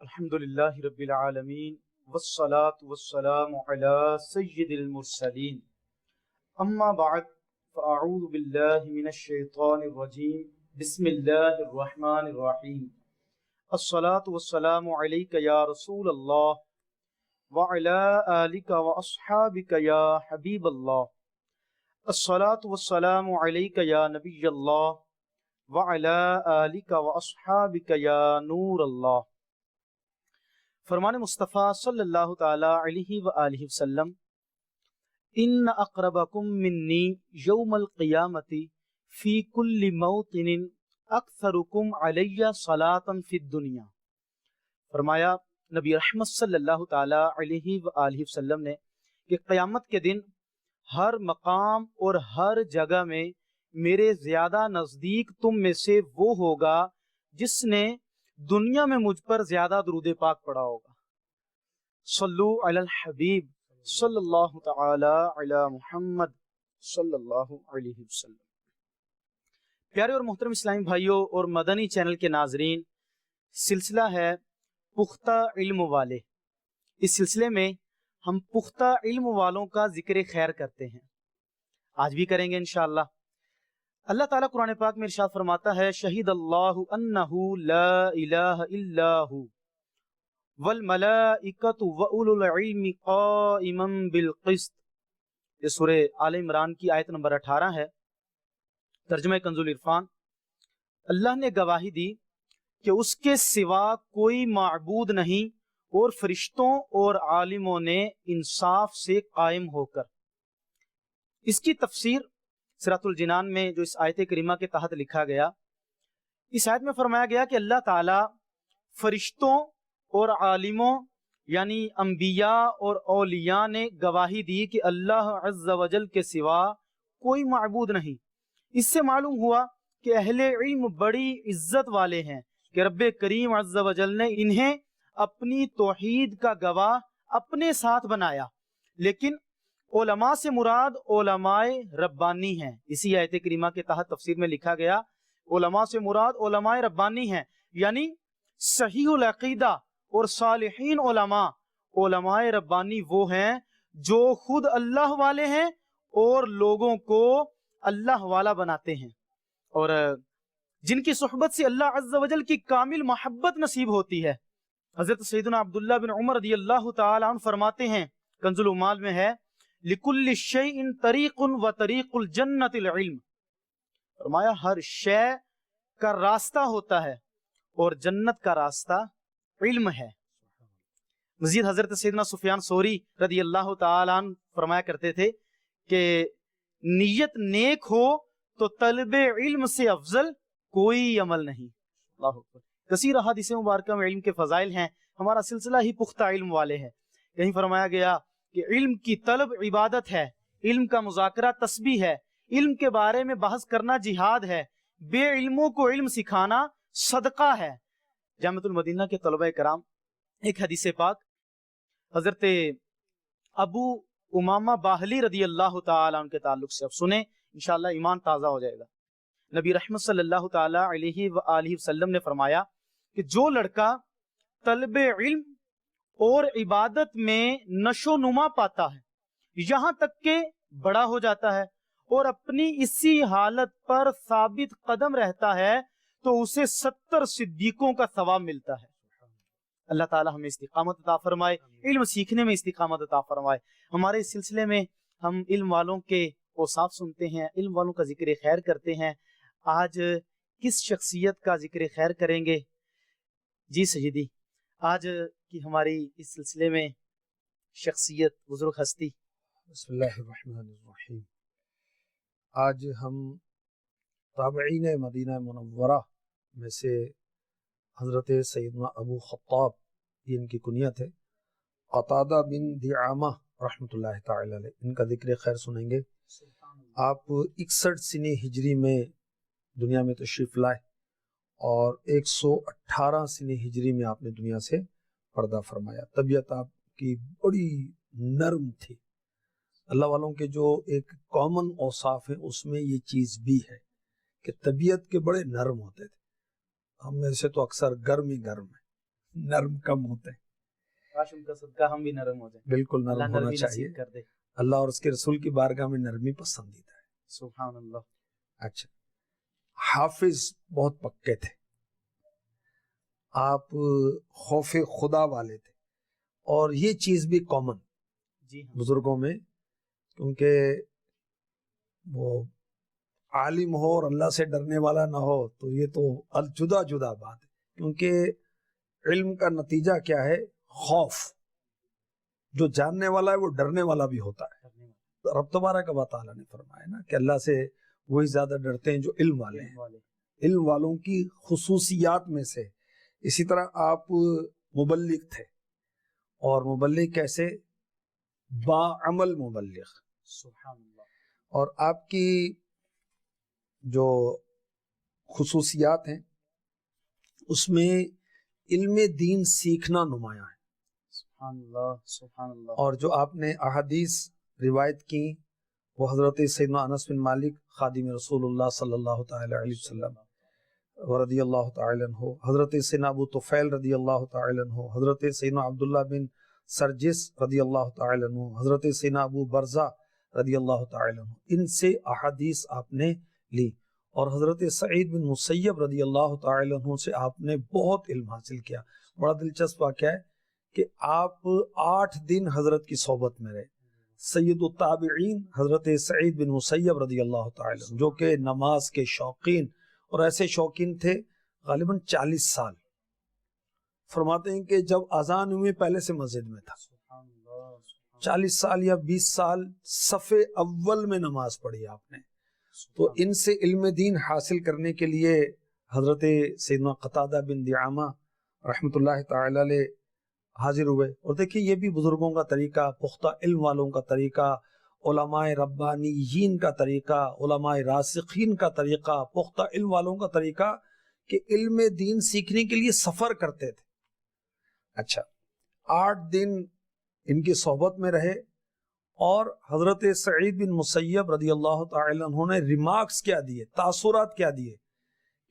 الحمدللہ رب العالمین والصلاة والسلام علی سید المرسلین اما بعد فاعوذ باللہ من الشیطان الرجیم بسم اللہ الرحمن الرحیم الصلاة والسلام علیک یا رسول اللہ وعلی آلک واصحابک یا حبیب اللہ الصلاة والسلام علیک یا نبی اللہ وعلی آلک واصحابک یا نور اللہ۔ فرمان مصطفیٰ صلی اللہ تعالی علیہ وآلہ وسلم ان اقربکم منی یوم القیامت فی کل موطن اکثرکم علی صلاۃ فی الدنیا۔ فرمایا نبی رحمت صلی اللہ تعالی علیہ وآلہ وسلم نے کہ قیامت کے دن ہر مقام اور ہر جگہ میں میرے زیادہ نزدیک تم میں سے وہ ہوگا جس نے دنیا میں مجھ پر زیادہ درود پاک پڑھا ہوگا۔ صلو علی الحبیب صلی اللہ تعالی علی محمد صلی اللہ علیہ وسلم۔ پیارے اور محترم اسلامی بھائیوں اور مدنی چینل کے ناظرین، سلسلہ ہے پختہ علم والے۔ اس سلسلے میں ہم پختہ علم والوں کا ذکر خیر کرتے ہیں، آج بھی کریں گے انشاءاللہ۔ اللہ تعالیٰ قرآن پاک میں ارشاد فرماتا ہے شہید اللہ انہ لا الہ الا ہو والملائکۃ واولو العلم قائما بالقسط۔ یہ سورہ آل عمران کی آیت نمبر 18 ہے، ترجمہ کنز العرفان۔ اللہ نے گواہی دی کہ اس کے سوا کوئی معبود نہیں اور فرشتوں اور عالموں نے انصاف سے قائم ہو کر۔ اس کی تفسیر سورۃ الجنان میں جو اس آیت کریمہ کے تحت لکھا گیا، اس آیت میں فرمایا گیا کہ اللہ تعالیٰ فرشتوں اور عالموں یعنی انبیاء اور اولیاء نے گواہی دی کہ اللہ عز و جل کے سوا کوئی معبود نہیں۔ اس سے معلوم ہوا کہ اہل علم بڑی عزت والے ہیں کہ رب کریم عز و جل نے انہیں اپنی توحید کا گواہ اپنے ساتھ بنایا۔ لیکن علماء سے مراد علماء ربانی ہیں۔ اسی آیت کریمہ کے تحت تفسیر میں لکھا گیا علماء سے مراد علماء ربانی ہیں، یعنی صحیح العقیدہ اور صالحین علماء۔ علماء ربانی وہ ہیں جو خود اللہ والے ہیں اور لوگوں کو اللہ والا بناتے ہیں، اور جن کی صحبت سے اللہ عز و جل کی کامل محبت نصیب ہوتی ہے۔ حضرت سیدنا عبداللہ بن عمر رضی اللہ تعالی عنہ فرماتے ہیں، کنز العمال میں ہے لِكُلِّ شَيْءٍ طَرِيقٌ وَطَرِيقُ الْجَنَّةِ الْعِلْمِ۔ فرمایا ہر شے کا راستہ ہوتا ہے اور جنت کا راستہ علم ہے۔ مزید حضرت سیدنا سفیان ثوری رضی اللہ تعالی عنہ فرمایا کرتے تھے کہ نیت نیک ہو تو طلب علم سے افضل کوئی عمل نہیں۔ اللہ اکبر۔ کثیر احادیث مبارکہ میں علم کے فضائل ہیں، ہمارا سلسلہ ہی پختہ علم والے ہے۔ کہیں فرمایا گیا کہ علم کی طلب عبادت ہے، علم کا مذاکرہ تسبیح ہے، علم کے بارے میں بحث کرنا جہاد ہے، بے علموں کو علم سکھانا صدقہ ہے۔ جامعۃ المدینہ کے طلبہ کرام ایک حدیث پاک حضرت ابو امامہ باہلی رضی اللہ تعالیٰ عنہ کے تعلق سے اب سنیں، انشاءاللہ ایمان تازہ ہو جائے گا۔ نبی رحمت صلی اللہ تعالیٰ علیہ وآلہ وسلم نے فرمایا کہ جو لڑکا طلب علم اور عبادت میں نشو نما پاتا ہے یہاں تک کہ بڑا ہو جاتا ہے اور اپنی اسی حالت پر ثابت قدم رہتا ہے تو اسے 70 صدیقوں کا ثواب ملتا ہے۔ اللہ تعالی ہمیں استقامت عطا فرمائے، علم سیکھنے میں استقامت عطا فرمائے۔ ہمارے اس سلسلے میں ہم علم والوں کے اوصاف سنتے ہیں، علم والوں کا ذکر خیر کرتے ہیں۔ آج کس شخصیت کا ذکر خیر کریں گے؟ جی سیدی، آج کی ہماری اس سلسلے میں شخصیت بزرگ ہستی۔ بسم اللہ الرحمن الرحیم۔ آج ہم تابعین مدینہ منورہ میں سے حضرت سیدنا ابو خطاب، یہ ان کی کنیت ہے، قتادہ بن دعامہ رحمۃ اللہ تعالی علیہ، ان کا ذکر خیر سنیں گے۔ آپ 61 سنی ہجری میں دنیا میں تشریف لائے اور 118 سنی ہجری میں آپ نے دنیا سے پردہ فرمایا۔ طبیعت آپ کی بڑی نرم تھی۔ اللہ والوں کے جو ایک کامن اوصاف ہیں اس میں یہ چیز بھی ہے کہ طبیعت کے بڑے نرم ہوتے تھے۔ ہم میں سے تو اکثر گرم ہی گرم ہیں، نرم کم ہوتے ہیں. کاش ان کا صدقہ ہم بھی نرم ہو جائیں. بالکل اللہ نرم ہونا نرمی چاہیے. نصیب کر دے. اللہ اور اس کے رسول کی بارگاہ میں نرمی پسندیدہ ہے. سبحان اللہ. اچھا، حافظ بہت پکے تھے، آپ خوف خدا والے تھے، اور یہ چیز بھی کامن جی ہاں. بزرگوں میں، کیونکہ وہ عالم ہو اور اللہ سے ڈرنے والا نہ ہو تو یہ تو جدا جدا بات ہے. کیونکہ علم کا نتیجہ کیا ہے؟ خوف. جو جاننے والا ہے وہ ڈرنے والا بھی ہوتا ہے. رب تبارک و تعالیٰ نے فرمایا نا کہ اللہ سے وہی زیادہ ڈرتے ہیں جو علم والے ہیں. علم والوں کی خصوصیات میں سے. اسی طرح آپ مبلغ تھے، اور مبلغ کیسے؟ با عمل مبلغ. سبحان اللہ. اور آپ کی جو خصوصیات ہیں اس میں علم دین سیکھنا نمایاں ہے. سبحان اللہ. سبحان اللہ. اور جو آپ نے احادیث روایت کی وہ حضرت سیدنا انس بن مالک خادم رسول اللہ صلی اللہ تعالی علیہ وسلم رضی اللہ تعالی عنہ، حضرت سیدنا ابو طفیل رضی اللہ تعالی عنہ، حضرت سیدنا عبداللہ بن سرجس رضی اللہ تعالی عنہ، حضرت سیدنا ابو برزہ رضی اللہ تعالی عنہ، ان سے احادیث آپ نے لی. اور حضرت سعید بن مسیب رضی اللہ تعالی عنہ سے آپ نے بہت علم حاصل کیا. بڑا دلچسپ واقعہ ہے کہ آپ 8 دن حضرت کی صحبت میں رہے. سید التابعین حضرت سعید بن مسیب رضی اللہ تعالی عنہ، جو کہ نماز کے شوقین اور ایسے شوقین تھے غالباً 40 سال. فرماتے ہیں کہ جب اذان ہوئی پہلے سے مسجد میں تھا. 40 سال یا 20 سال صف اول میں نماز پڑھی آپ نے. تو ان سے علم دین حاصل کرنے کے لیے حضرت سیدنا قتادہ بن دعامہ رحمۃ اللہ تعالی علیہ حاضر ہوئے. اور دیکھیں یہ بھی بزرگوں کا طریقہ، پختہ علم والوں کا طریقہ، علماء ربانیین کا طریقہ، علماء راسخین کا طریقہ، پختہ علم والوں کا طریقہ کہ علم دین سیکھنے کے لیے سفر کرتے تھے. اچھا، 8 دن ان کی صحبت میں رہے، اور حضرت سعید بن مسیب رضی اللہ تعالی عنہ نے ریمارکس کیا دیے، تاثرات کیا دیے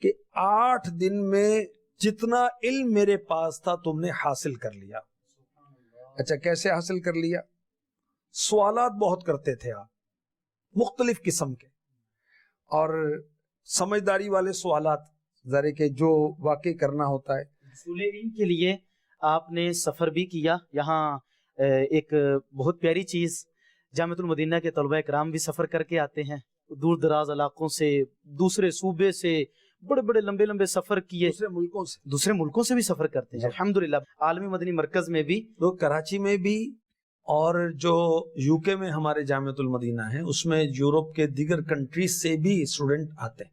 کہ 8 دن میں جتنا علم میرے پاس تھا تم نے حاصل کر لیا. اچھا، کیسے حاصل کر لیا؟ سوالات بہت کرتے تھے آپ، مختلف قسم کے، اور سمجھداری والے سوالات، ذرا کہ جو واقع کرنا ہوتا ہے. حصول علم کے لیے آپ نے سفر بھی کیا. یہاں ایک بہت پیاری چیز، جامعۃ المدینہ کے طلبہ اکرام بھی سفر کر کے آتے ہیں، دور دراز علاقوں سے، دوسرے صوبے سے، بڑے بڑے لمبے لمبے سفر کیے، دوسرے ملکوں سے بھی سفر کرتے ہیں. الحمدللہ عالمی مدنی مرکز میں بھی، تو کراچی میں بھی، اور جو یو کے میں ہمارے جامعۃ المدینہ ہے اس میں یورپ کے دیگر کنٹریز سے بھی اسٹوڈنٹ آتے ہیں.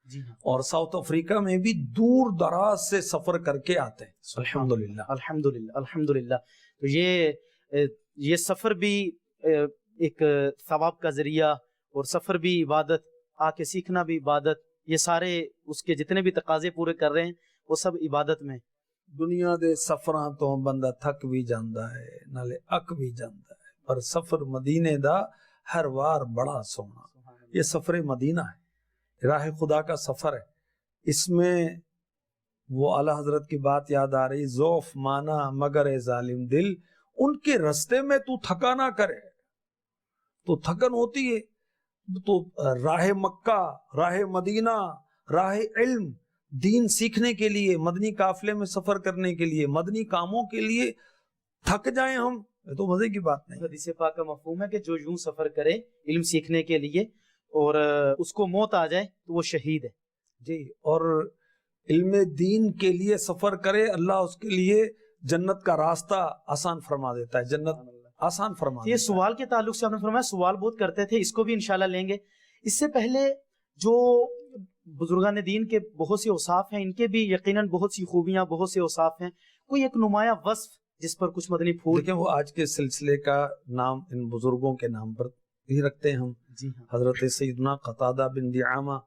جی ہاں. اور ساؤتھ افریقہ میں بھی دور دراز سے سفر کر کے آتے ہیں. الحمدللہ. الحمدللہ. الحمدللہ. تو یہ سفر بھی ایک ثواب کا ذریعہ، اور سفر بھی عبادت، آ کے سیکھنا بھی عبادت. یہ سارے اس کے جتنے بھی تقاضے پورے کر رہے ہیں وہ سب عبادت میں. دنیا دے سفراں تو بندہ تھک بھی جاندا ہے نالے اک بھی جاندا ہے، پر سفر مدینے دا ہر وار بڑا سونا. یہ سفر مدینہ ہے، راہ خدا کا سفر ہے. اس میں وہ اعلی حضرت کی بات یاد آ رہی، ذوف مانا مگر اے ظالم دل، ان کے رستے میں تو تھکا نہ کرے. تو تھکن ہوتی ہے تو راہ مکہ، راہ مدینہ، راہ علم دین سیکھنے کے لیے، مدنی قافلے میں سفر کرنے کے لیے، مدنی کاموں کے لیے تھک جائیں ہم، تو مزے کی بات نہیں. حدیث پاک کا مفہوم ہے کہ جو یوں سفر کرے علم سیکھنے کے لیے اور اس کو موت آ جائے تو وہ شہید ہے. جی، اور علم دین کے لیے سفر کرے، اللہ اس کے لیے جنت کا راستہ آسان فرما دیتا ہے، جنت آسان فرما دیتا ہے. یہ سوال کے تعلق سے آپ نے فرمایا سوال بہت کرتے تھے، اس کو بھی انشاءاللہ لیں گے. اس سے پہلے جو بزرگان دین کے بہت سے اوصاف ہیں، ان کے بھی یقیناً بہت سی خوبیاں، بہت سے اوصاف ہیں. کوئی ایک نمایاں وصف جس پر کچھ مدنی پھول؟ دیکھیں، وہ آج کے سلسلے کا نام ان بزرگوں کے نام پر ہی رکھتے ہیں ہم. جی ہاں. حضرت سیدنا قتادہ بن دعامہ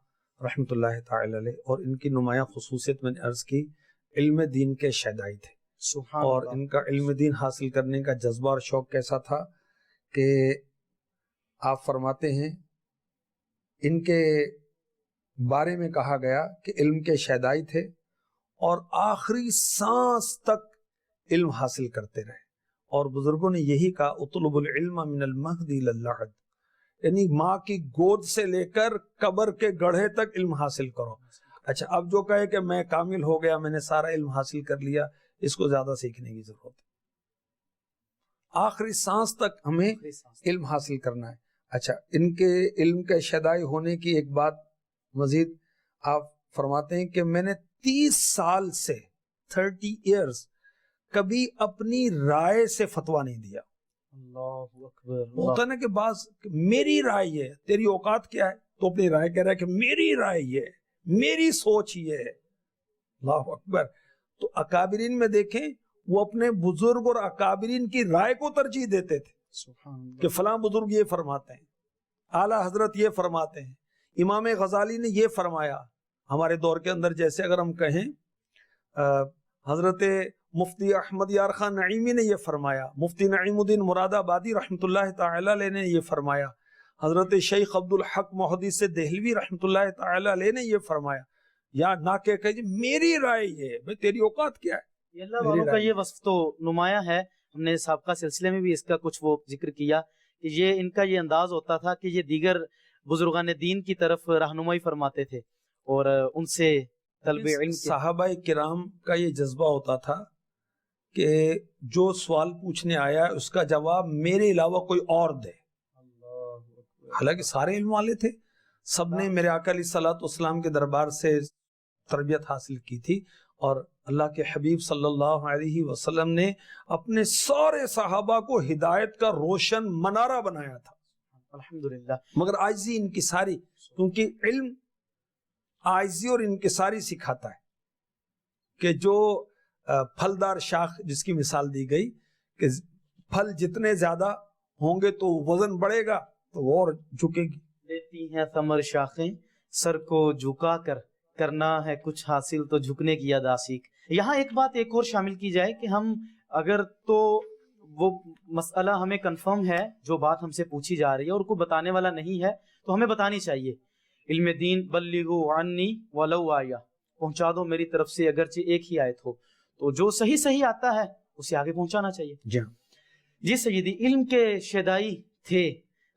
رحمۃ اللہ تعالی علیہ، اور ان کی نمایاں خصوصیت میں نے عرض کی، علم دین کے شیدائی تھے. سبحان اور اللہ. ان کا علم دین حاصل کرنے کا جذبہ اور شوق کیسا تھا کہ آپ فرماتے ہیں ان کے بارے میں کہا گیا کہ علم کے شیدائی تھے، اور آخری سانس تک علم حاصل کرتے رہے. اور بزرگوں نے یہی کہا اطلب العلم من المہد الی اللحد، یعنی ماں کی گود سے لے کر قبر کے گڑھے تک علم حاصل کرو. اچھا اب جو کہے کہ میں کامل ہو گیا، میں نے سارا علم حاصل کر لیا، اس کو زیادہ سیکھنے کی ضرورت ہے. آخری سانس تک ہمیں علم حاصل کرنا ہے. اچھا ان کے علم کے شیدائی ہونے کی ایک بات مزید آپ فرماتے ہیں کہ میں نے 30 سال سے 30 ایئرز کبھی اپنی رائے سے فتویٰ نہیں دیا. اللہ اکبر. ہوتا نا کہ بعض میری رائے یہ ہے، تیری اوقات کیا ہے؟ تو اپنی رائے کہہ رہا ہے کہ میری رائے یہ ہے، میری سوچ یہ ہے. اللہ اکبر. تو اکابرین میں دیکھیں وہ اپنے بزرگ اور اکابرین کی رائے کو ترجیح دیتے تھے سبحان اللہ. کہ فلاں بزرگ یہ فرماتے ہیں، اعلیٰ حضرت یہ فرماتے ہیں، امام غزالی نے یہ فرمایا. ہمارے دور کے اندر جیسے اگر ہم کہیں حضرت مفتی احمد یار خان نعیمی نے یہ فرمایا، مفتی نعیم الدین مراد آبادی رحمۃ اللہ تعالی علیہ نے یہ فرمایا، حضرت شیخ عبد الحق محدث دہلوی رحمۃ اللہ تعالی علیہ نے یہ فرمایا. یا نہ کہ جی میری رائے یہ ہے، تیری اوقات کیا ہے؟ یہ اللہ والوں کا یہ وصف تو نمایاں ہے. ہم نے سابقہ سلسلے میں بھی اس کا کچھ وہ ذکر کیا کہ یہ ان کا یہ انداز ہوتا تھا کہ یہ دیگر بزرگان دین کی طرف رہنمائی فرماتے تھے اور ان سے طلب علم. صحابہ کرام کا یہ جذبہ ہوتا تھا کہ جو سوال پوچھنے آیا ہے اس کا جواب میرے علاوہ کوئی اور دے. حالانکہ سارے علم والے تھے، سب نے میرے آقا علیہ الصلوۃ والسلام کے دربار سے تربیت حاصل کی تھی، اور اللہ کے حبیب صلی اللہ علیہ وسلم نے اپنے سارے صحابہ کو ہدایت کا روشن منارہ بنایا تھا. الحمدللہ. مگر عاجزی انکساری، کیونکہ علم عاجزی اور انکساری سکھاتا ہے. کہ جو پھلدار شاخ جس کی مثال دی گئی کہ پھل جتنے زیادہ ہوں گے تو وزن بڑھے گا تو وہ اور جھکے گی. لیتی ہیں ثمر شاخیں سر کو جھکا کر، کرنا ہے کچھ حاصل تو جھکنے کی ادا سیکھ. یہاں ایک بات ایک اور شامل کی جائے کہ ہم اگر تو وہ مسئلہ ہمیں کنفرم ہے، جو بات ہم سے پوچھی جا رہی ہے اور کوئی بتانے والا نہیں ہے تو ہمیں بتانی چاہیے. علم دین بلغوا عنی ولو آیا، پہنچا دو میری طرف سے اگرچہ ایک ہی آیت ہو. تو جو صحیح آتا ہے اسے آگے پہنچانا چاہیے. جی سیدی، علم کے شیدائی تھے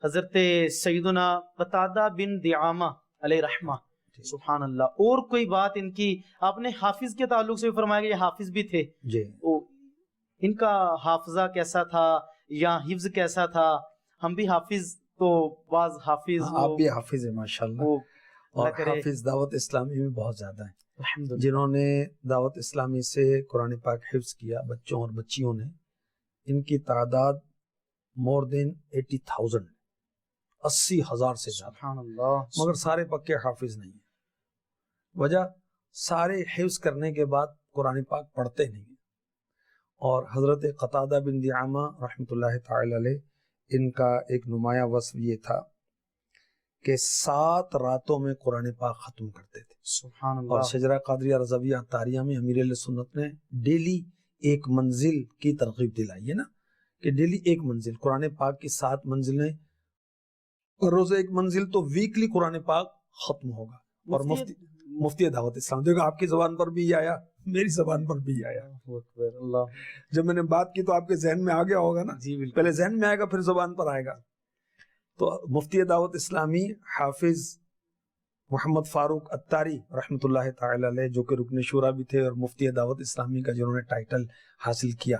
حضرت سیدنا قتادہ بن دعامہ علیہ رحمہ. سبحان اللہ. اور کوئی بات ان کی آپ نے حافظ کے تعلق سے بھی فرمایا کہ یہ حافظ بھی تھے. ان کا حافظہ کیسا تھا یا حفظ کیسا تھا؟ ہم بھی حافظ تو بعض حافظ، آپ بھی حافظ ہیں ماشاءاللہ، اور حافظ دعوت اسلامی میں بہت زیادہ ہیں جنہوں نے دعوت اسلامی سے قرآن پاک حفظ کیا، بچوں اور بچیوں نے. ان کی تعداد more than 80,000، 80,000 سے زیادہ. سبحان اللہ. مگر سارے پکے حافظ نہیں ہیں. وجہ سارے حفظ کرنے کے بعد قرآن پاک پڑھتے نہیں. اور حضرت قتادہ بن دعامہ رحمۃ اللہ تعالی علیہ، ان کا ایک نمایاں وصف یہ تھا کہ 7 راتوں میں قرآن پاک ختم کرتے تھے. سبحان اللہ. اور شجرہ قادریہ رضویہ طاریہ میں امیر اہل سنت نے ڈیلی ایک منزل کی ترغیب دلائی ہے نا، کہ ڈیلی ایک منزل قرآن پاک کی 7 منزلیں، اور روز ایک منزل تو ویکلی قرآن پاک ختم ہوگا. اور مفتی دعوت اسلام، دیکھو آپ کی زبان پر بھی آیا، میری زبان پر بھی آیا. اللہ. جب میں نے بات کی تو آپ کے ذہن میں آ گیا ہوگا نا. جی بالکل. پہلے ذہن میں آئے گا پھر زبان پر آئے گا. تو مفتی دعوت اسلامی حافظ محمد فاروق اتاری رحمۃ اللہ تعالی علیہ، جو کہ رکن شورا بھی تھے اور مفتی دعوت اسلامی کا جنہوں نے ٹائٹل حاصل کیا،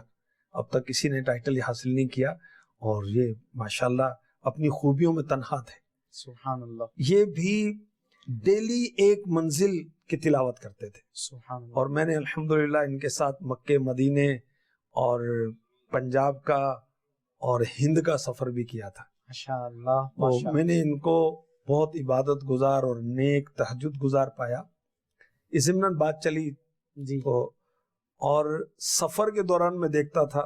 اب تک کسی نے ٹائٹل حاصل نہیں کیا، اور یہ ماشاءاللہ اپنی خوبیوں میں تنہا تھے. سبحان اللہ. یہ بھی ڈیلی ایک منزل کی تلاوت کرتے تھے. سبحان اللہ. اور میں نے الحمدللہ ان کے ساتھ مکے، مدینے اور پنجاب کا اور ہند کا سفر بھی کیا تھا. ماشاءاللہ. میں نے ان کو بہت عبادت گزار اور نیک تہجد گزار پایا. اس ضمن بات چلی جی تو، اور سفر کے دوران میں دیکھتا تھا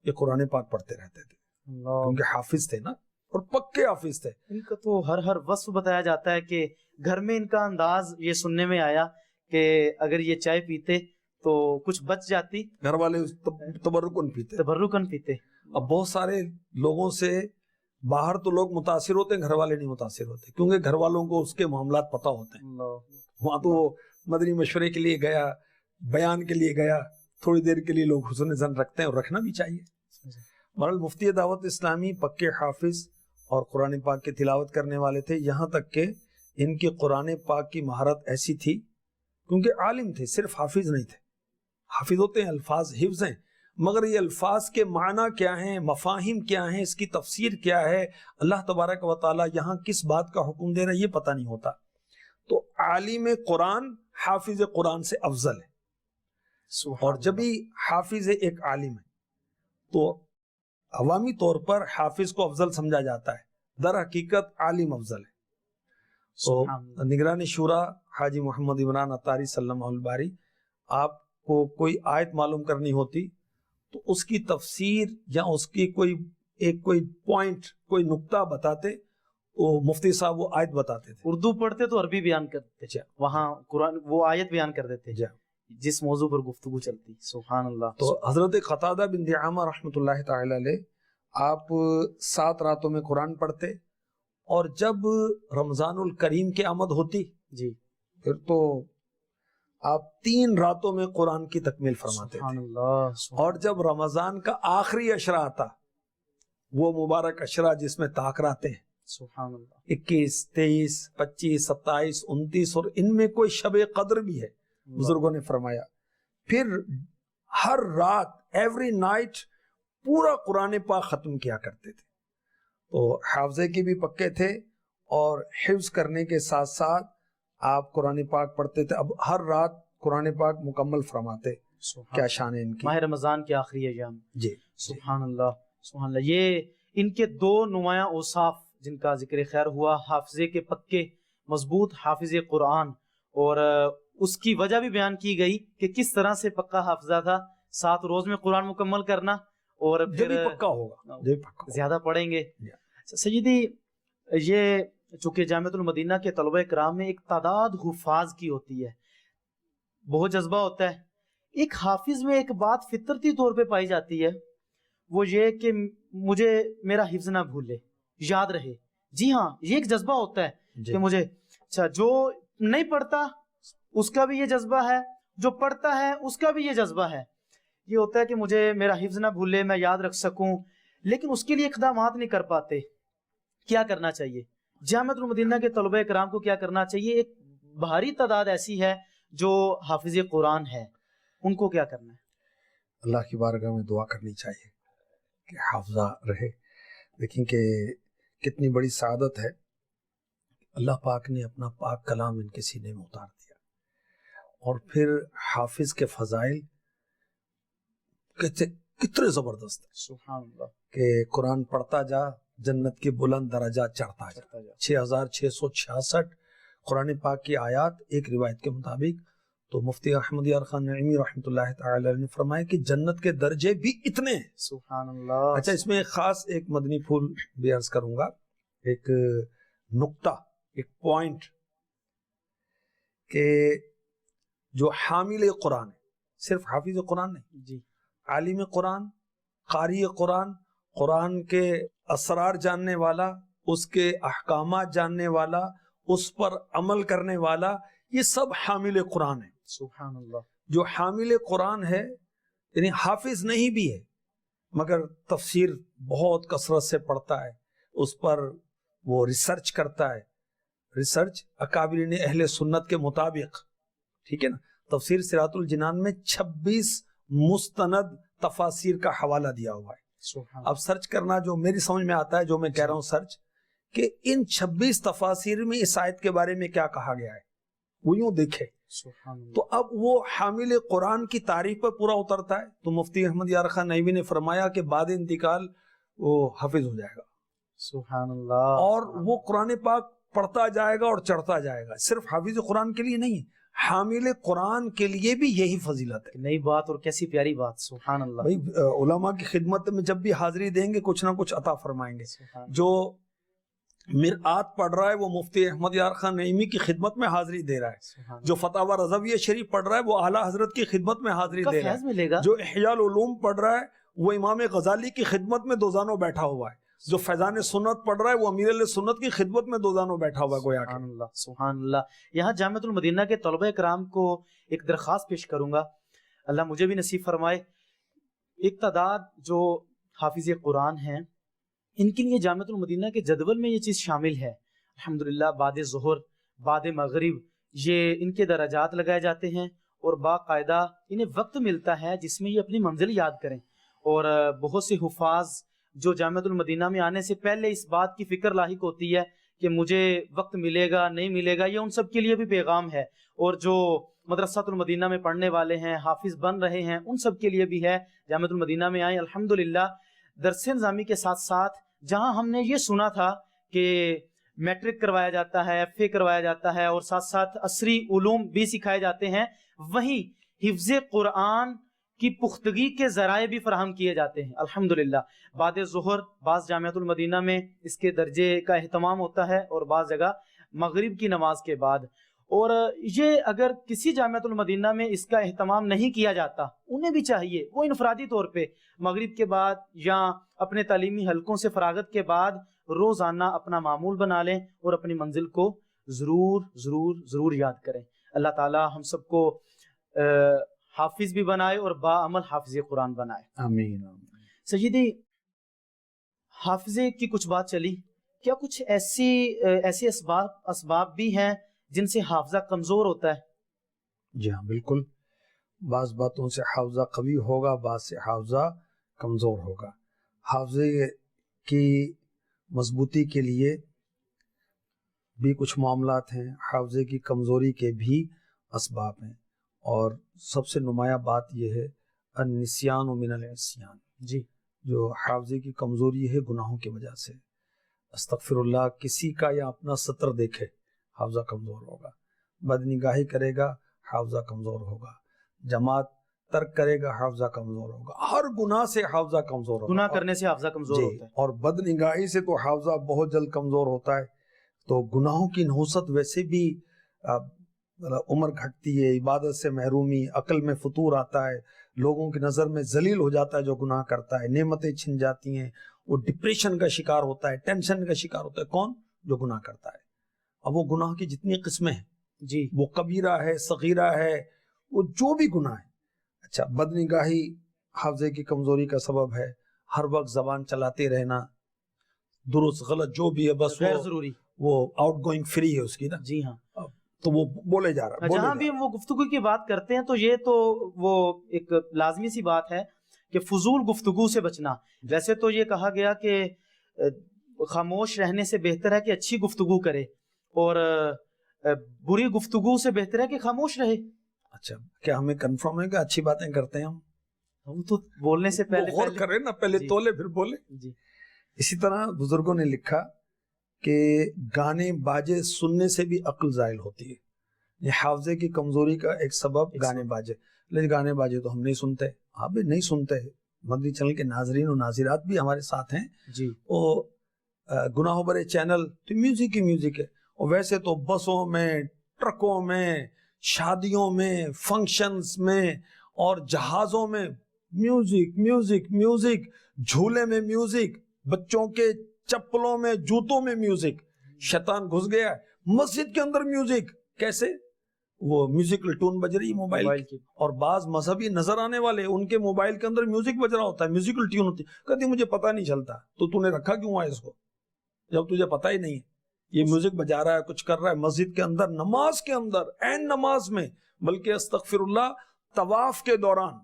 کہ قرآن پاک پڑھتے رہتے تھے، کیونکہ حافظ تھے نا، اور پکے حافظ تھے. ان کا تو ہر وصف بتایا جاتا ہے کہ گھر میں ان کا انداز یہ سننے میں آیا کہ اگر یہ چائے پیتے تو کچھ بچ جاتی، گھر والے تبرکن پیتے. اب بہت سارے لوگوں سے باہر تو لوگ متاثر ہوتے ہیں، گھر والے نہیں متاثر ہوتے، کیونکہ گھر والوں کو اس کے معاملات پتہ ہوتے ہیں. وہاں تو مدنی مشورے کے لیے گیا، بیان کے لیے گیا, تھوڑی دیر کے لیے لوگ حسن زن رکھتے ہیں اور رکھنا بھی چاہیے. بہرحال مفتی دعوت اسلامی پکے حافظ اور قرآن پاک کی تلاوت کرنے والے تھے, یہاں تک کہ ان کی قرآن پاک کی مہارت ایسی تھی کیونکہ عالم تھے, صرف حافظ نہیں تھے. حافظ ہوتے ہیں, الفاظ حفظ ہیں, مگر یہ الفاظ کے معنی کیا ہیں, مفاہیم کیا ہیں, اس کی تفسیر کیا ہے, اللہ تبارک و تعالی یہاں کس بات کا حکم دے رہا ہے, یہ پتہ نہیں ہوتا. تو عالم قرآن حافظ قرآن سے افضل ہے. اور جب بھی حافظ ایک عالم ہے تو عوامی طور پر حافظ کو افضل سمجھا جاتا ہے, در حقیقت عالم افضل ہے. تو نگران شورا حاجی محمد عمران عطاری سلمہ الباری, آپ کو کوئی آیت معلوم کرنی ہوتی تو اس کی تفسیر یا اس کی کوئی پوائنٹ, کوئی نقطہ بتاتے, وہ مفتی صاحب وہ آیت بتاتے تھے. اردو پڑھتے تو عربی بیان کرتے تھے, وہاں قرآن وہ آیت بیان کر دیتے جس موضوع پر گفتگو چلتی. سبحان اللہ. تو حضرت قتادہ بن دعامہ رحمۃ اللہ تعالی علیہ, آپ 7 راتوں میں قرآن پڑھتے, اور جب رمضان الکریم کی آمد ہوتی جی پھر تو آپ 3 راتوں میں قرآن کی تکمیل فرماتے سبحان تھے. اللہ. اور جب رمضان کا آخری عشرہ آتا, وہ مبارک عشرہ جس میں تاخراتے ہیں, سبحان اللہ, 21, 23, 25, 27, 29, اور ان میں کوئی شب قدر بھی ہے, بزرگوں نے فرمایا. پھر ہر رات, ایوری نائٹ, پورا قرآن پاک ختم کیا کرتے تھے. تو حافظے کی بھی پکے تھے, اور حفظ کرنے کے ساتھ ساتھ آپ قرآن پاک پڑھتے تھے. اب ہر رات قرآن پاک مکمل فرماتے. کیا شان ہے ان کی. ماہ رمضان کے آخری ایام. جی سبحان اللہ, سبحان اللہ. یہ ان کے 2 نمایاں اوصاف جن کا ذکر خیر ہوا, حافظے کے پکے مضبوط حافظ قرآن, اور اس کی وجہ بھی بیان کی گئی کہ کس طرح سے پکا حافظہ تھا. 7 روز میں قرآن مکمل کرنا, اور پھر پکا ہوگا زیادہ پڑھیں گے. سیدی, یہ چونکہ جامعۃ المدینہ کے طلبہ کرام میں ایک تعداد حفاظ کی ہوتی ہے, بہت جذبہ ہوتا ہے. ایک حافظ میں ایک بات فطرتی طور پہ پائی جاتی ہے, وہ یہ کہ مجھے میرا حفظ نہ بھولے, یاد رہے. جی ہاں, یہ ایک جذبہ ہوتا ہے کہ مجھے, اچھا جو نہیں پڑھتا اس کا بھی یہ جذبہ ہے, جو پڑھتا ہے اس کا بھی یہ جذبہ ہے. یہ ہوتا ہے کہ مجھے میرا حفظ نہ بھولے, میں یاد رکھ سکوں, لیکن اس کے لیے اقدامات نہیں کر پاتے. کیا کرنا چاہیے جامعۃ المدینہ کے طلبہ کرام کو؟ کیا کرنا چاہیے؟ ایک بھاری تعداد ایسی ہے جو حافظ قرآن ہے, ان کو کیا کرنا ہے؟ اللہ کی بارگاہ میں دعا کرنی چاہیے کہ حافظہ رہے. دیکھیں کہ کتنی بڑی سعادت ہے, اللہ پاک نے اپنا پاک کلام ان کے سینے میں اتار دیا, اور پھر حافظ کے فضائل کتنے زبردست ہیں. سبحان اللہ. کہ قرآن پڑھتا جا, جنت کے بلند درجات چڑھتا جا. 6666 قرآن پاک کی آیات. ایک روایت کے مطابق تو مفتی احمد یار خان نعیمی رحمۃ اللہ تعالی نے فرمایا کہ جنت کے درجے بھی اتنے ہیں. سبحان اللہ. اچھا, اس میں خاص ایک مدنی پھول بھی عرض کروں گا, ایک نقطہ, ایک پوائنٹ, کہ جو حامل قرآن ہے, صرف حافظ قرآن نہیں, جی, عالم قرآن, قاری قرآن, قرآن کے اسرار جاننے والا, اس کے احکامات جاننے والا, اس پر عمل کرنے والا, یہ سب حامل قرآن ہے. سبحان اللہ. جو حامل قرآن ہے, یعنی حافظ نہیں بھی ہے, مگر تفسیر بہت کثرت سے پڑھتا ہے, اس پر وہ ریسرچ کرتا ہے. ریسرچ اکابرین اہل سنت کے مطابق, ٹھیک ہے نا. تفسیر صراط الجنان میں 26 مستند تفاسیر کا حوالہ دیا ہوا ہے. اب سرچ کرنا جو میری سمجھ میں آتا ہے, جو میں کہہ رہا ہوں سرچ, کہ ان 26 تفاسیر میں اس آیت کے بارے میں کیا کہا گیا ہے, وہ یوں دیکھے. تو اب وہ حامل قرآن کی تعریف پر پورا اترتا ہے. تو مفتی احمد یار خان نعیمی نے فرمایا کہ بعد انتقال وہ حافظ ہو جائے گا. سبحان اللہ. اور وہ قرآن پاک پڑھتا جائے گا اور چڑھتا جائے گا. صرف حافظ قرآن کے لیے نہیں, حامل قرآن کے لیے بھی یہی فضیلت ہے. نئی بات اور کیسی پیاری بات. سبحان اللہ. بھائی علماء کی خدمت میں جب بھی حاضری دیں گے کچھ نہ کچھ عطا فرمائیں گے. جو مرآت پڑھ رہا ہے وہ مفتی احمد یار خان نعیمی کی خدمت میں حاضری دے رہا ہے. جو فتاوی رضویہ شریف پڑھ رہا ہے وہ اعلیٰ حضرت کی خدمت میں حاضری دے رہا ہے. جو احیاء العلوم پڑھ رہا ہے وہ امام غزالی کی خدمت میں دوزانوں بیٹھا ہوا ہے. جو فیضان سنت پڑھ رہا ہے وہ امیر علیہ سنت کی خدمت میں دوزانوں بیٹھا ہوا ہے. گویا کہ سبحان اللہ. یہاں جامعۃ المدینہ کے طلبہ کرام کو ایک درخواست پیش کروں گا اللہ مجھے بھی نصیب فرمائے. ایک تعداد جو حافظ قرآن ہیں ان کے لیے جامعۃ المدینہ کے جدول میں یہ چیز شامل ہے. الحمدللہ بعد ظہر بعد مغرب یہ ان کے درجات لگائے جاتے ہیں اور باقاعدہ انہیں وقت ملتا ہے جس میں یہ اپنی منزل یاد کریں. اور بہت سے حفاظ جو جامعۃ المدینہ میں آنے سے پہلے اس بات کی فکر لاحق ہوتی ہے کہ مجھے وقت ملے گا نہیں ملے گا, یہ ان سب کے لیے بھی پیغام ہے. اور جو مدرسۃ المدینہ میں پڑھنے والے ہیں, حافظ بن رہے ہیں, ان سب کے لیے بھی ہے جامعۃ المدینہ میں آئیں. الحمدللہ درس نظامی کے ساتھ ساتھ جہاں ہم نے یہ سنا تھا کہ میٹرک کروایا جاتا ہے, ایف اے کروایا جاتا ہے اور ساتھ ساتھ عصری علوم بھی سکھائے جاتے ہیں, وہیں حفظ قرآن کی پختگی کے ذرائع بھی فراہم کیے جاتے ہیں. الحمدللہ بعد ظہر بعض جامعۃ المدینہ میں اس کے درجے کا اہتمام ہوتا ہے اور بعض جگہ مغرب کی نماز کے بعد. اور یہ اگر کسی جامعۃ المدینہ میں اس کا اہتمام نہیں کیا جاتا, انہیں بھی چاہیے وہ انفرادی طور پہ مغرب کے بعد یا اپنے تعلیمی حلقوں سے فراغت کے بعد روزانہ اپنا معمول بنا لیں اور اپنی منزل کو ضرور ضرور ضرور یاد کریں. اللہ تعالی ہم سب کو حافظ بھی بنائے اور باعمل حافظ قرآن بنائے. آمین. سیدی حافظے کی کچھ بات چلی, کیا کچھ ایسے اسباب بھی ہیں جن سے حافظہ کمزور ہوتا ہے؟ جی ہاں بالکل. بعض باتوں سے حافظہ قوی ہوگا, بعض سے حافظہ کمزور ہوگا. حافظے کی مضبوطی کے لیے بھی کچھ معاملات ہیں, حافظے کی کمزوری کے بھی اسباب ہیں, اور سب سے نمایاں بات یہ ہے النسیان من العصیان. جی, جو حافظے کی کمزوری ہے گناہوں کی وجہ سے. استغفر اللہ, کسی کا یا اپنا سطر دیکھے حافظہ کمزور ہوگا, بدنگاہی کرے گا حافظہ کمزور ہوگا, جماعت ترک کرے گا حافظہ کمزور ہوگا, ہر گناہ سے حافظہ کمزور ہوگا. گناہ کرنے سے حافظہ کمزور ہوتا ہے. اور بدنگاہی سے تو حافظہ بہت جلد کمزور ہوتا ہے. تو گناہوں کی نحوست ویسے بھی عمر گھٹتی ہے, عبادت سے محرومی, عقل میں فطور آتا ہے, لوگوں کی نظر میں ذلیل ہو جاتا ہے جو گناہ کرتا ہے, نعمتیں چھن جاتی ہیں, وہ ڈپریشن کا شکار ہوتا ہے, ٹینشن کا شکار ہوتا ہے. کون؟ جو گناہ کرتا ہے. اب وہ گناہ کی جتنی قسمیں ہیں, جی, وہ کبیرہ ہے, صغیرہ ہے, وہ جو بھی گناہ ہے. اچھا, بدنگاہی حافظے کی کمزوری کا سبب ہے. ہر وقت زبان چلاتے رہنا, درست غلط جو بھی ہے بس غیر ضروری, وہ آؤٹ گوئنگ فری ہے اس کی نا. جی ہاں, تو وہ بولے جا رہا ہے. جہاں بھی ہم وہ گفتگو کی بات کرتے ہیں تو یہ تو وہ ایک لازمی سی بات ہے کہ فضول گفتگو سے بچنا. ویسے تو یہ کہا گیا کہ خاموش رہنے سے بہتر ہے کہ اچھی گفتگو کرے, اور بری گفتگو سے بہتر ہے کہ خاموش رہے. اچھا, کیا ہمیں کنفرم ہے کہ اچھی باتیں کرتے ہیں ہم تو بولنے سے پہلے غور کریں نا, پہلے جی, تولے پھر بولے. جی, اسی طرح بزرگوں نے لکھا کہ گانے باجے سننے سے بھی عقل زائل ہوتی ہے. یہ حافظے کی کمزوری کا ایک سبب گانے باجے. لیکن گانے باجے تو ہم نہیں سنتے, آپ بھی نہیں سنتے. مدنی چینل کے ناظرین و ناظرات بھی ہمارے ساتھ ہیں. جی, وہ گناہوں بھرے چینل تو میوزک ہی میوزک ہے. اور ویسے تو بسوں میں, ٹرکوں میں, شادیوں میں, فنکشنز میں اور جہازوں میں میوزک میوزک میوزک, جھولے میں میوزک, بچوں کے چپلوں میں جوتوں میں میوزک. شیطان گھس گیا ہے مسجد کے اندر میوزک. کیسے؟ وہ میوزیکل ٹون بج رہی ہے موبائل کی. اور بعض مذہبی نظر آنے والے ان کے موبائل کے اندر میوزک بج رہا ہوتا ہے, میوزیکل ٹون ہوتی ہے. کہتی مجھے پتہ نہیں چلتا. تو نے رکھا کیوں ہے اس کو جب تجھے پتہ ہی نہیں ہے؟ یہ میوزک بجا رہا ہے, کچھ کر رہا ہے مسجد کے اندر, نماز کے اندر, عین نماز میں, بلکہ استغفر اللہ طواف کے دوران,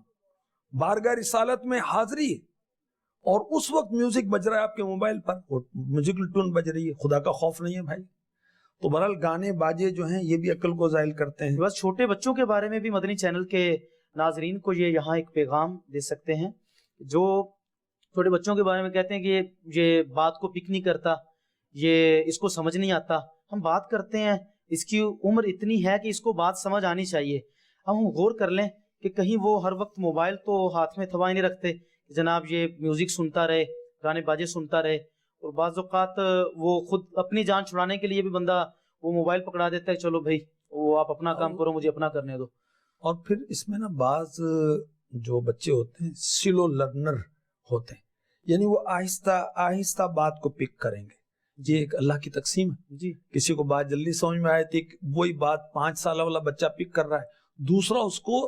بارگاہ رسالت میں حاضری, اور اس وقت میوزک بج رہا ہے آپ کے موبائل پر, اور میوزیکل ٹون بج رہی ہے. خدا کا خوف نہیں ہے بھائی. تو بہرحال گانے باجے جو ہیں یہ بھی عقل کو زائل کرتے ہیں. بس چھوٹے بچوں کے بارے میں بھی مدنی چینل کے ناظرین کو یہ یہاں ایک پیغام دے سکتے ہیں. جو چھوٹے بچوں کے بارے میں کہتے ہیں کہ یہ بات کو پک نہیں کرتا, یہ اس کو سمجھ نہیں آتا. ہم بات کرتے ہیں, اس کی عمر اتنی ہے کہ اس کو بات سمجھ آنی چاہیے. ہم غور کر لیں کہ کہیں وہ ہر وقت موبائل تو ہاتھ میں تھوائے نہیں رکھتے, جناب یہ میوزک سنتا رہے, گانے باجے سنتا رہے. اور بعض اوقات وہ خود اپنی جان چھڑانے کے لیے بھی بندہ وہ موبائل پکڑا دیتا ہے, چلو بھائی وہ آپ اپنا کام کرو, مجھے اپنا کرنے دو. اور پھر اس میں نا بعض جو بچے ہوتے ہیں سلو لرنر ہوتے ہیں, یعنی وہ آہستہ آہستہ بات کو پک کریں گے. یہ ایک اللہ کی تقسیم ہے. جی, کسی کو بات جلدی سمجھ میں آئی تھی, وہی بات 5 سالہ والا بچہ پک کر رہا ہے, دوسرا اس کو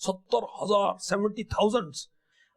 70,000, 70,000।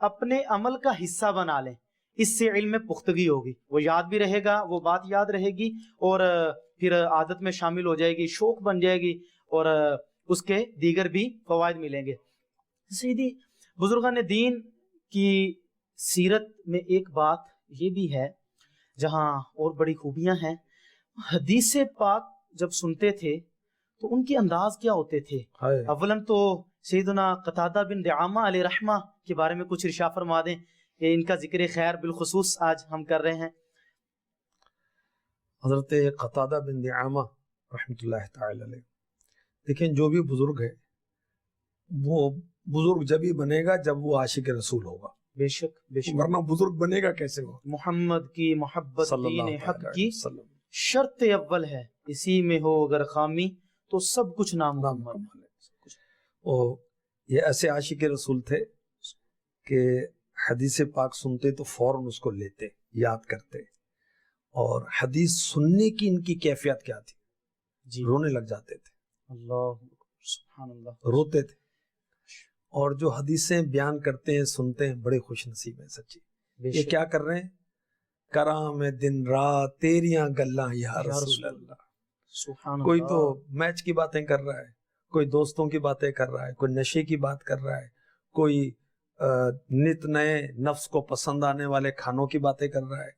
اپنے عمل کا حصہ بنا لیں، اس سے علم میں پختگی ہوگی، وہ یاد بھی رہے گا، وہ بات یاد رہے گی اور پھر عادت میں شامل ہو جائے گی، شوق بن جائے گی اور اس کے دیگر بھی فوائد ملیں گے۔ سیدھی بزرگان دین کی سیرت میں ایک بات یہ بھی ہے جہاں اور بڑی خوبیاں ہیں، حدیث پاک جب سنتے تھے تو ان کے انداز کیا ہوتے تھے؟ اولاً تو سیدنا قتادہ بن دعامہ علیہ رحمہ کے بارے میں کچھ ارشاد فرما دیں کہ ان کا ذکر خیر بالخصوص آج ہم کر رہے ہیں۔ حضرت قتادہ بن دعامہ رحمۃ اللہ تعالی علیہ، دیکھیں جو بھی بزرگ ہے وہ بزرگ جب ہی بنے گا جب وہ عاشق رسول ہوگا، بے شک بے شک، ورنہ بزرگ بنے گا کیسے وہ؟ محمد کی محبت صلی دین اللہ حق علیہ کی وسلم شرط اول ہے، اسی میں ہو اگر خامی تو سب کچھ نامکمل ہے۔ اور یہ ایسے عاشق رسول تھے کہ حدیث پاک سنتے تو فوراً اس کو لیتے، یاد کرتے، اور حدیث سننے کی ان کی کیفیت کیا تھی؟ جی رونے لگ جاتے تھے، اللہ سبحان اللہ، روتے تھے۔ اور جو حدیثیں بیان کرتے ہیں سنتے ہیں بڑے خوش نصیب ہیں سچی۔ یہ کیا کر رہے ہیں؟ کرام دن رات تیریاں گلاں یا رسول اللہ۔ سبحان کوئی اللہ، تو میچ کی باتیں کر رہا ہے، کوئی دوستوں کی باتیں کر رہا ہے، کوئی نشے کی بات کر رہا ہے، کوئی نت نئے نفس کو پسند آنے والے کھانوں کی باتیں کر رہا ہے،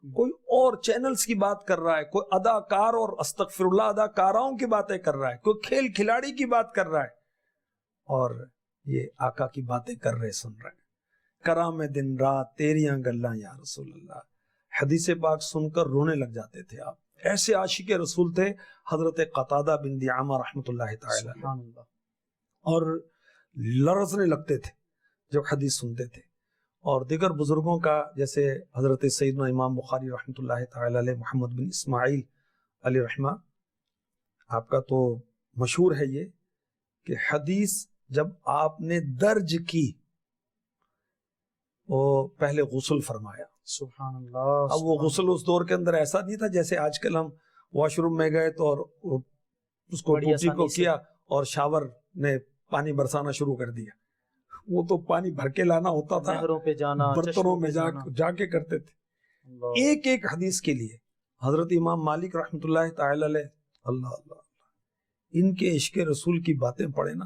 کوئی اور چینلز کی بات کر رہا ہے، کوئی اداکار اور استغفر اللہ اداکاراؤں کی باتیں کر رہا ہے، کوئی کھیل کھلاڑی کی بات کر رہا ہے، اور یہ آقا کی باتیں کر رہے سن رہے ہیں۔ کرام دن رات تیریاں گلاں یا رسول اللہ، حدیث پاک سن کر رونے لگ جاتے تھے آپ۔ ایسے عاشق رسول تھے حضرت قتادہ بن دعامہ رحمۃ اللہ تعالی علیہ، سبحان اللہ، اور لرزنے لگتے تھے جب حدیث سنتے تھے۔ اور دیگر بزرگوں کا جیسے حضرت سیدنا امام بخاری رحمۃ اللہ تعالی علیہ، محمد بن اسماعیل علیہ رحمہ، آپ کا تو مشہور ہے یہ کہ حدیث جب آپ نے درج کی وہ پہلے غسل فرمایا۔ سبحان اللہ، اب وہ غسل اس دور کے اندر ایسا نہیں تھا جیسے آج کل ہم واش روم میں گئے تو اور اس کو بڑی ٹوٹی کو آسانی سے کیا اور شاور نے پانی برسانا شروع کر دیا۔ وہ تو پانی بھر کے لانا ہوتا تھا، نہروں پہ جانا، برتنوں چشموں میں پہ جانا۔ جا کے کرتے تھے۔ اللہ، ایک ایک حدیث کے لیے حضرت امام مالک رحمۃ اللہ تعالی علیہ، اللہ اللہ، ان کے عشق رسول کی باتیں پڑھے نا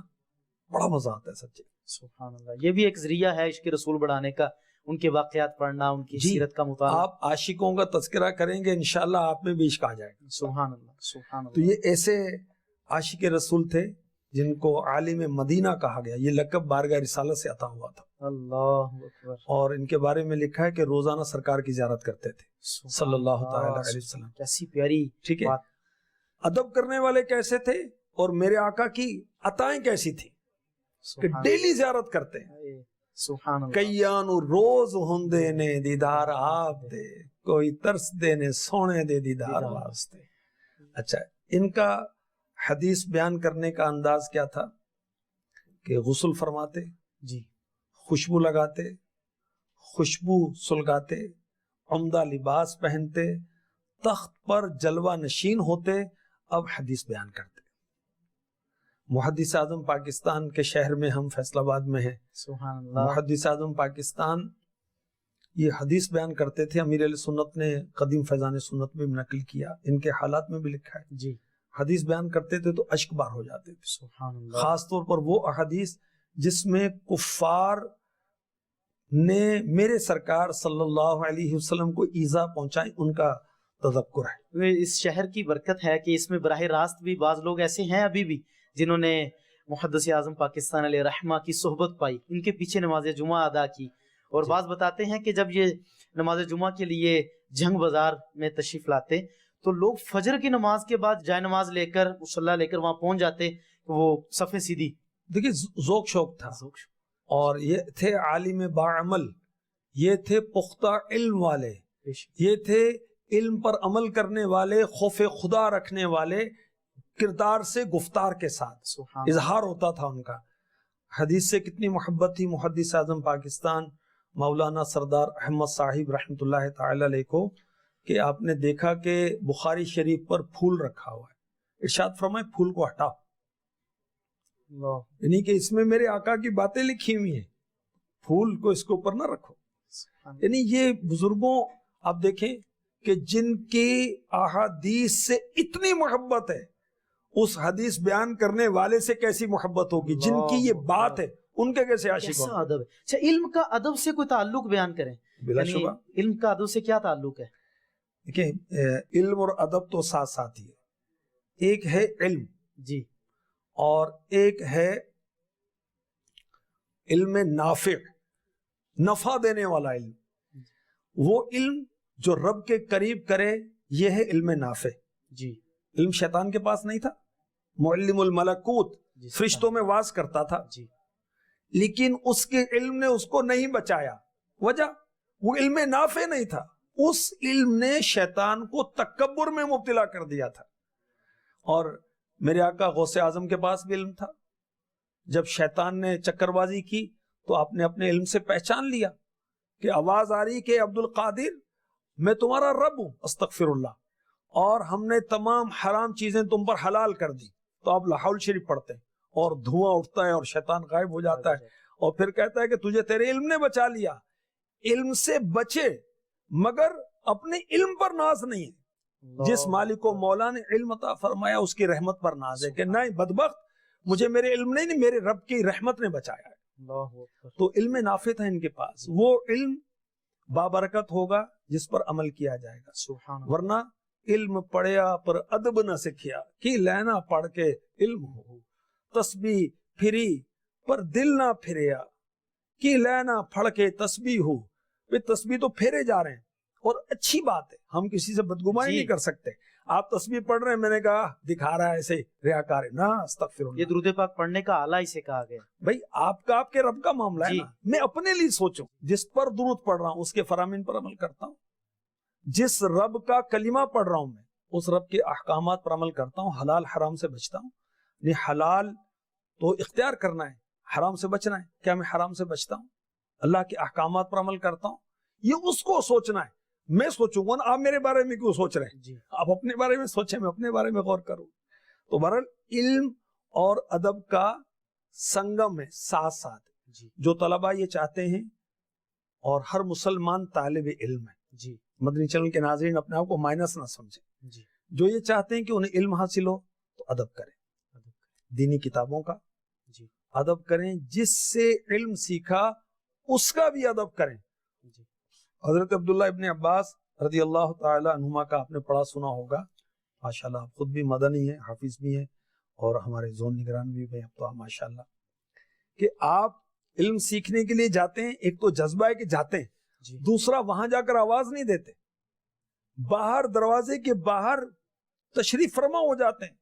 بڑا مزہ آتا ہے سچے۔ سبحان اللہ، یہ بھی ایک ذریعہ ہے عشق رسول بڑھانے کا، ان کے واقعات پڑھنا، ان کی سیرت کا مطالعہ۔ آپ عاشقوں کا تذکرہ کریں گے انشاءاللہ آپ میں بھی عشق آ جائے گا۔ سبحان اللہ، سبحان تو اللہ، یہ ایسے عاشق رسول تھے جن کو عالم مدینہ کہا گیا، یہ لقب بارگاہ رسالت سے عطا ہوا تھا، اللہ اکبر، اور ان کے بارے میں لکھا ہے کہ روزانہ سرکار کی زیارت کرتے تھے صلی اللہ تعالی علیہ وسلم۔ کیسی پیاری ٹھیک ہے، بات، ادب کرنے والے کیسے تھے اور میرے آقا کی عطائیں کیسی تھیں کہ سبحان ڈیلی زیارت کرتے ہیں۔ اللہ، سبحان اللہ، کئیاں نو روز ہوندے نے دیدار آپ دے، کوئی ترس دے نے سونے دے دیدار واسطے۔ اچھا، ان کا حدیث بیان کرنے کا انداز کیا تھا کہ غسل فرماتے، جی خوشبو لگاتے، خوشبو سلگاتے، عمدہ لباس پہنتے، تخت پر جلوہ نشین ہوتے، اب حدیث بیان کرتے۔ محدث اعظم پاکستان کے شہر میں ہم فیصل آباد میں ہیں، سبحان اللہ، محدث اعظم پاکستان یہ حدیث بیان کرتے تھے، امیر علیہ سنت نے قدیم فیضان سنت میں بھی نقل کیا، ان کے حالات میں بھی لکھا ہے، جی حدیث بیان کرتے تھے تو اشک بار ہو جاتے تھے، سبحان اللہ، خاص طور پر وہ احادیث جس میں کفار نے میرے سرکار صلی اللہ علیہ وسلم کو ایذا پہنچائی ان کا تذکر ہے۔ اس شہر کی برکت ہے کہ اس میں براہ راست بھی بعض لوگ ایسے ہیں ابھی بھی جنہوں نے محدث اعظم پاکستان علیہ رحمہ کی صحبت پائی، ان کے پیچھے نماز جمعہ ادا کی، اور بعض بتاتے ہیں کہ جب یہ نماز جمعہ کے لیے جھنگ بازار میں تشریف لاتے تو لوگ فجر کی نماز کے بعد جائے نماز لے کر مصلی لے کر وہاں پہنچ جاتے، وہ صفیں سیدھی۔ دیکھیں ذوق شوق تھا، اور یہ تھے عالم باعمل، یہ تھے پختہ علم والے، یہ تھے علم پر عمل کرنے والے، خوف خدا رکھنے والے، کردار سے گفتار کے ساتھ اظہار ہوتا تھا ان کا۔ حدیث سے کتنی محبت تھی محدث اعظم پاکستان مولانا سردار احمد صاحب رحمۃ اللہ تعالی علیہ کو، کہ آپ نے دیکھا کہ بخاری شریف پر پھول رکھا ہوا ہے، ارشاد فرمائے پھول کو ہٹاؤ، یعنی کہ اس میں میرے آقا کی باتیں لکھی ہوئی ہیں، پھول کو اس کے اوپر نہ رکھو. یعنی یہ بزرگوں آپ دیکھیں کہ جن کی احادیث سے اتنی محبت ہے، اس حدیث بیان کرنے والے سے کیسی محبت ہوگی؟ جن کی یہ بات ہے ان کے کیسے عاشق کیسا ہوں؟ ادب ہے. اچھا، علم کا ادب سے کوئی تعلق بیان کریں. بلا یعنی شبہ. علم کا ادب سے کیا تعلق ہے؟ دیکھیں علم اور ادب تو ساتھ ساتھ ہی ہے. ایک ہے علم جی، اور ایک ہے علم نافع، نفع دینے والا علم. وہ علم جو رب کے قریب کرے یہ ہے علم نافع. جی علم شیطان کے پاس نہیں تھا، معلم الملکوت جی، فرشتوں میں واز کرتا تھا، جی لیکن اس کے علم نے اس کو نہیں بچایا. وجہ وہ علم نافع نہیں تھا. اس علم نے شیطان کو تکبر میں مبتلا کر دیا تھا. اور میرے آقا غوث اعظم کے پاس بھی علم تھا. جب شیطان نے چکر بازی کی تو آپ نے اپنے علم سے پہچان لیا کہ آواز آ رہی کہ عبد القادر میں تمہارا رب ہوں، استغفر اللہ، اور ہم نے تمام حرام چیزیں تم پر حلال کر دی. تو آپ لاحول شریف پڑھتے ہیں اور دھواں اٹھتا ہے اور شیطان غائب ہو جاتا ہے، اور پھر کہتا ہے کہ تجھے تیرے علم نے بچا لیا. علم سے بچے مگر اپنے علم پر ناز نہیں ہے. جس مالک و مولا نے علم عطا فرمایا اس کی رحمت پر ناز ہے کہ نہیں بدبخت، مجھے میرے علم نہیں، میرے رب کی رحمت نے بچایا ہے. تو علم نافع تھا ان کے پاس. وہ علم بابرکت ہوگا جس پر عمل کیا جائے گا. سبحان اللہ. ورنہ علم پڑھیا پر ادب نہ سکھیا، کی لینا پڑھ کے علم ہو. تسبیح پھری پر دل نہ پھریا، کی لینا پڑھ کے تسبیح ہو. تسبیح تو پھیرے جا رہے ہیں اور اچھی بات ہے، ہم کسی سے بدگمانی نہیں کر سکتے. آپ تسبیح پڑھ رہے ہیں، میں نے کہا دکھا رہا ہے ایسے ریاکار ہے نہ، استغفر اللہ. یہ درود پاک پڑھنے کا اعلیٰ اسے کہا گیا. بھائی آپ کا آپ کے رب کا معاملہ ہے نا. میں اپنے لیے سوچوں، جس پر درود پڑھ رہا ہوں اس کے فرامین پر عمل کرتا ہوں. جس رب کا کلمہ پڑھ رہا ہوں میں اس رب کے احکامات پر عمل کرتا ہوں. حلال حرام سے بچتا ہوں. نہیں حلال تو اختیار کرنا ہے، حرام سے بچنا ہے. کیا میں حرام سے بچتا ہوں؟ اللہ کے احکامات پر عمل کرتا ہوں. یہ اس کو سوچنا ہے. میں سوچوں گا نا، آپ میرے بارے میں کیوں سوچ رہے ہیں؟ آپ اپنے بارے میں سوچیں، میں اپنے بارے میں غور کروں. تو بہرحال علم اور ادب کا سنگم ہے ساتھ ساتھ. جو طلبہ یہ چاہتے ہیں اور ہر مسلمان طالب علم ہے، مدنی چینل کے ناظرین اپنے آپ کو مائنس نہ سمجھیں. جو یہ چاہتے ہیں کہ انہیں علم حاصل ہو تو ادب کریں، دینی کتابوں کا ادب کریں. جس سے علم سیکھا اس کا بھی ادب کریں. حضرت عبداللہ ابن عباس رضی اللہ تعالی عنہما کا آپ نے پڑھا سنا ہوگا. ماشاءاللہ آپ خود بھی مدنی ہیں، حافظ بھی ہیں اور ہمارے زون نگران بھی ہیں. اب تو آپ ماشاءاللہ کہ آپ علم سیکھنے کے لیے جاتے ہیں. ایک تو جذبہ ہے کہ جاتے ہیں، دوسرا وہاں جا کر آواز نہیں دیتے، باہر دروازے کے باہر تشریف فرما ہو جاتے ہیں.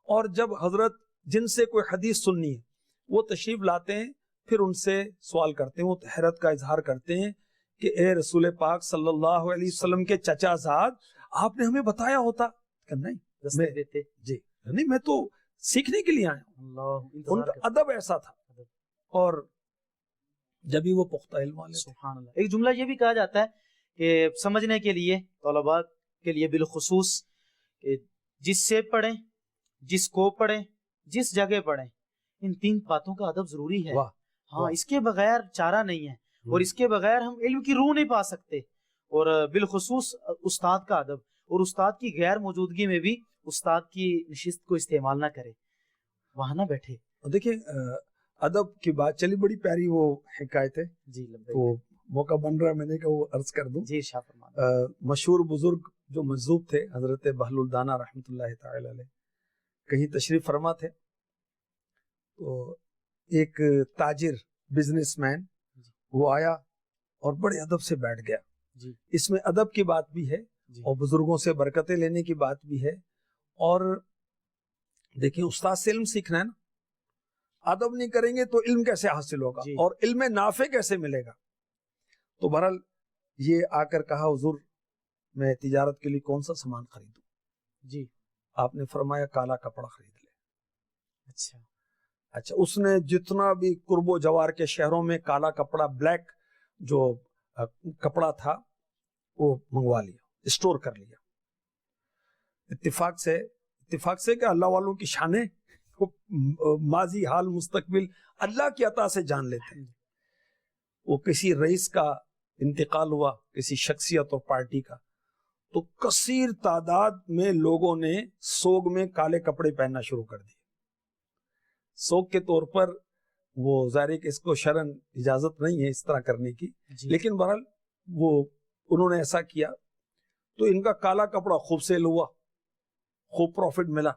اور جب حضرت جن سے کوئی حدیث سننی ہے وہ تشریف لاتے ہیں، پھر ان سے سوال کرتے ہیں. وہ حیرت کا اظہار کرتے ہیں کہ اے رسول پاک صلی اللہ علیہ وسلم کے چچا زاد، آپ نے ہمیں بتایا ہوتا کہ نہیں میں تو سیکھنے کے لیے آیا ہوں. ان کا ادب ایسا تھا اور جبھی وہ پختہ علم والے. سبحان اللہ. ایک جملہ یہ بھی کہا جاتا ہے کہ سمجھنے کے لیے طلباء کے لیے بالخصوص کہ جس سے پڑھیں، جس کو پڑھیں، جس جگہ پڑھیں، ان تین باتوں کا ادب ضروری ہے. ہاں، اس کے بغیر چارہ نہیں ہے اور اس کے بغیر ہم علم کی روح نہیں پا سکتے. اور بالخصوص استاد کا ادب، اور استاد کی غیر موجودگی میں بھی استاد کی نشست کو استعمال نہ کرے، وہاں نہ بیٹھے. دیکھیں ادب کی بات چلی، بڑی پیاری وہ حکایت ہے. تو موقع بن رہا ہے میں نے کہ وہ عرض کر دوں. شاہ فرمان. مشہور بزرگ جو مجذوب تھے حضرت بہل الدانہ رحمۃ اللہ تعالی علیہ، کہیں تشریف فرما تھے. تو ایک تاجر بزنس مین وہ آیا اور بڑے ادب سے بیٹھ گیا. اس میں ادب کی بات بھی ہے اور بزرگوں سے برکتیں لینے کی بات بھی ہے. اور دیکھیں استاد سے علم سیکھنا ہے نا، ادب نہیں کریں گے تو علم کیسے حاصل ہوگا اور علم نافع کیسے ملے گا. تو بہرحال یہ آ کر کہا حضور میں تجارت کے لیے کون سا سامان خریدوں؟ آپ نے فرمایا کالا کپڑا خرید لے. اچھا اس نے جتنا بھی قرب و جوار کے شہروں میں کالا کپڑا، بلیک جو کپڑا تھا وہ منگوا لیا، اسٹور کر لیا. اتفاق سے کہ اللہ والوں کی شانیں ماضی حال مستقبل اللہ کی عطا سے جان لیتے ہیں. وہ کسی رئیس کا انتقال ہوا، کسی شخصیت اور پارٹی کا، تو کثیر تعداد میں لوگوں نے سوگ میں کالے کپڑے پہننا شروع کر دیے۔ سوگ کے طور پر وہ ظاہر ہے کہ اس کو شرعاً اجازت نہیں ہے اس طرح کرنے کی، لیکن بہرحال وہ انہوں نے ایسا کیا تو ان کا کالا کپڑا خوب سیل ہوا، خوب پروفٹ ملا۔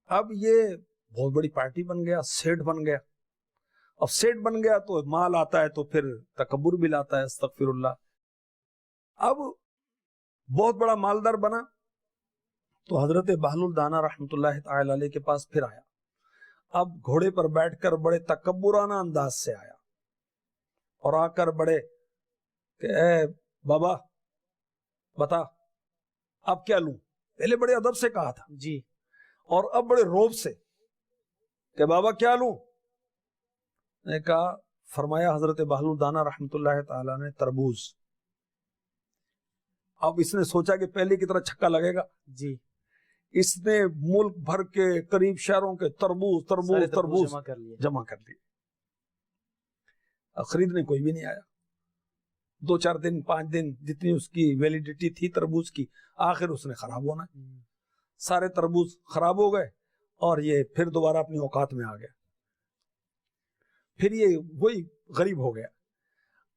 اب یہ بہت بڑی پارٹی بن گیا، سیٹ بن گیا۔ اب سیٹ بن گیا تو مال آتا ہے تو پھر تکبر بھی لاتا ہے، استغفر اللہ۔ اب بہت بڑا مالدار بنا تو حضرت بہلول دانا رحمۃ اللہ تعالی علیہ کے پاس پھر آیا۔ اب گھوڑے پر بیٹھ کر بڑے تکبرانہ انداز سے آیا اور آ کر بڑے کہ اے بابا بتا اب کیا لوں؟ پہلے بڑے ادب سے کہا تھا جی، اور اب بڑے روب سے کہ بابا کیا لوں؟ نے کہا، فرمایا حضرت بہلول دانا رحمۃ اللہ تعالی نے تربوز۔ اب اس نے سوچا کہ پہلے کی طرح چھکا لگے گا، جی، اس نے ملک بھر کے قریب شہروں کے تربوز تربوز تربوز جمع کر لیے۔ خریدنے کوئی بھی نہیں آیا۔ 2-4 دن 5 دن جتنی اس کی ویلیڈیٹی تھی تربوز کی، آخر اس نے خراب ہونا، سارے تربوز خراب ہو گئے اور یہ پھر دوبارہ اپنی اوقات میں آ گیا۔ پھر یہ وہی غریب ہو گیا۔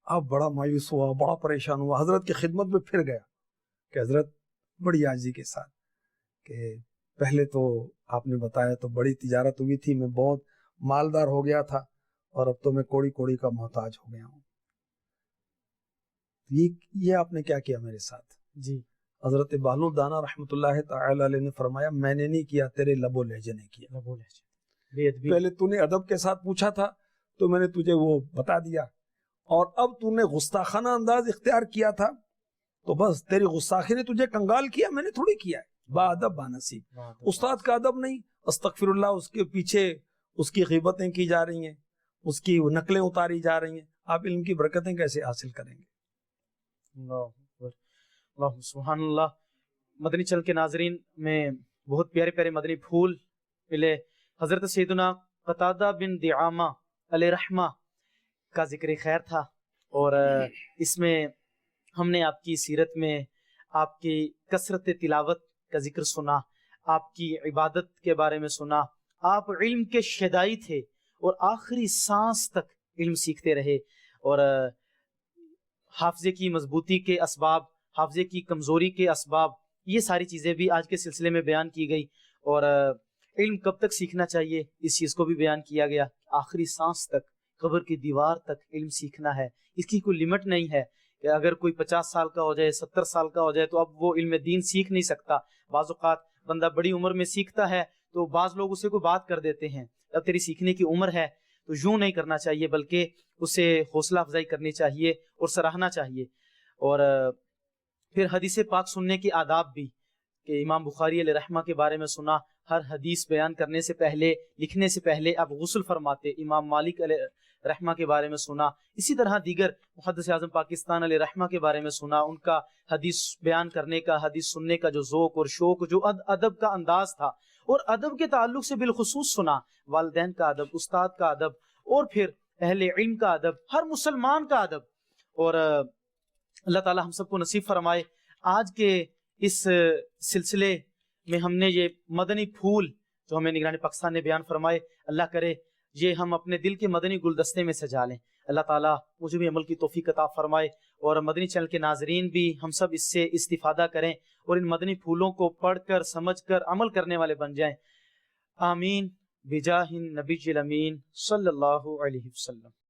اب بڑا مایوس ہوا، بڑا پریشان ہوا، حضرت کی خدمت میں پھر گیا کہ حضرت بڑی عاجزی کے ساتھ کہ پہلے تو آپ نے بتایا تو بڑی تجارت ہوئی تھی، میں بہت مالدار ہو گیا تھا اور اب تو میں کوڑی کوڑی کا محتاج ہو گیا ہوں، یہ آپ نے کیا کیا میرے ساتھ؟ جی، حضرت بہلول دانا رحمۃ اللہ تعالی علیہ نے فرمایا، میں نے نہیں کیا، تیرے لب و لہجے نے کیا۔ پہلے تو نے ادب کے ساتھ پوچھا تھا تو میں نے تجھے وہ بتا دیا، اور اب تو نے گستاخانہ انداز اختیار کیا تھا تو بس تیری گستاخی نے تجھے کنگال کیا، میں نے تھوڑی کیا ہے۔ با ادب با نصیب، استاد کا ادب نہیں، استغفر اللہ، اس کے پیچھے اس کی غیبتیں کی جا رہی ہیں، اس کی نقلیں اتاری جا رہی ہیں، آپ علم کی برکتیں کیسے حاصل کریں گے؟ اللہ سبحان اللہ۔ مدنی چل کے ناظرین میں بہت پیارے پیارے مدنی پھول ملے۔ حضرت سیدنا قتادہ بن دعامہ علیہ رحمہ کا ذکر خیر تھا، اور اس میں ہم نے آپ کی سیرت میں آپ کی کثرت تلاوت کا ذکر سنا، آپ کی عبادت کے بارے میں سنا۔ آپ علم کے شیدائی تھے اور آخری سانس تک علم سیکھتے رہے، اور حافظے کی مضبوطی کے اسباب، حافظے کی کمزوری کے اسباب، یہ ساری چیزیں بھی آج کے سلسلے میں بیان کی گئی، اور علم کب تک سیکھنا چاہیے اس چیز کو بھی بیان کیا گیا۔ آخری سانس تک، قبر کی دیوار تک علم سیکھنا ہے، اس کی کوئی لمٹ نہیں ہے کہ اگر کوئی 50 سال کا ہو جائے، 70 سال کا ہو جائے تو اب وہ علم دین سیکھ نہیں سکتا۔ بعض اوقات بندہ بڑی عمر میں سیکھتا ہے تو بعض لوگ اسے کوئی بات کر دیتے ہیں، اب تیری سیکھنے کی عمر ہے، تو یوں نہیں کرنا چاہیے، بلکہ اسے حوصلہ افزائی کرنی چاہیے اور سراہنا چاہیے۔ اور پھر حدیث پاک سننے کے آداب بھی، کہ امام بخاری علیہ رحمہ کے بارے میں سنا، ہر حدیث بیان کرنے سے پہلے، لکھنے سے پہلے آپ غسل فرماتے۔ امام مالک علیہ رحمہ کے بارے میں سنا، اسی طرح دیگر محدث اعظم پاکستان علیہ رحمہ کے بارے میں سنا، ان کا حدیث بیان کرنے کا، حدیث سننے کا جو ذوق اور شوق، جو ادب کا انداز تھا، اور ادب کے تعلق سے بالخصوص سنا والدین کا ادب، استاد کا ادب، اور پھر اہل علم کا ادب، ہر مسلمان کا ادب۔ اور اللہ تعالی ہم سب کو نصیب فرمائے آج کے اس سلسلے میں ہم نے یہ مدنی پھول جو ہمیں نگران پاکستان نے بیان فرمائے، اللہ کرے یہ ہم اپنے دل کے مدنی گلدستے میں سجا لیں۔ اللہ تعالیٰ مجھے بھی عمل کی توفیق عطا فرمائے، اور مدنی چینل کے ناظرین بھی ہم سب اس سے استفادہ کریں اور ان مدنی پھولوں کو پڑھ کر، سمجھ کر عمل کرنے والے بن جائیں۔ آمین بجاہ النبی الامین صلی اللہ علیہ وسلم۔